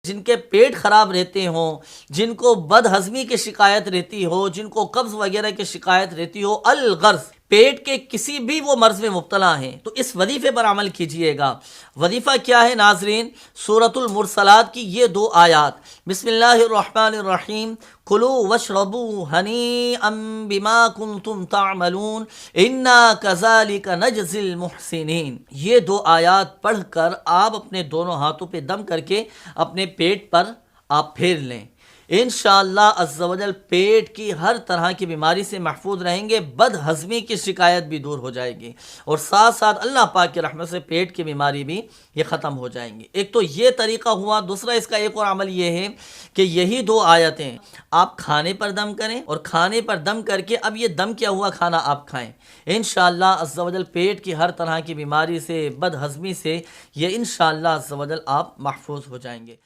جن کے پیٹ خراب رہتے ہوں، جن کو بد ہضمی کی شکایت رہتی ہو، جن کو قبض وغیرہ کی شکایت رہتی ہو، الغرض پیٹ کے کسی بھی وہ مرض میں مبتلا ہیں، تو اس وظیفے پر عمل کیجئے گا۔ وظیفہ کیا ہے ناظرین؟ سورۃ المرسلات کی یہ 2 آیات، بسم اللہ الرحمن الرحیم، کلوا واشربوا ہنیئا بما کنتم تعملون انا کذالک نجزی المحسنین۔ یہ 2 آیات پڑھ کر آپ اپنے دونوں ہاتھوں پہ دم کر کے اپنے پیٹ پر آپ پھیر لیں، انشاءاللہ عز و جل پیٹ کی ہر طرح کی بیماری سے محفوظ رہیں گے، بد ہضمی کی شکایت بھی دور ہو جائے گی، اور ساتھ ساتھ اللہ پاک کی رحمت سے پیٹ کی بیماری بھی یہ ختم ہو جائیں گی۔ ایک تو یہ طریقہ ہوا، دوسرا اس کا ایک اور عمل یہ ہے کہ یہی 2 آیتیں آپ کھانے پر دم کریں، اور کھانے پر دم کر کے اب یہ دم کیا ہوا کھانا آپ کھائیں، انشاءاللہ عز و جل پیٹ کی ہر طرح کی بیماری سے، بد ہضمی سے یہ انشاءاللہ عز و جل آپ محفوظ ہو جائیں گے۔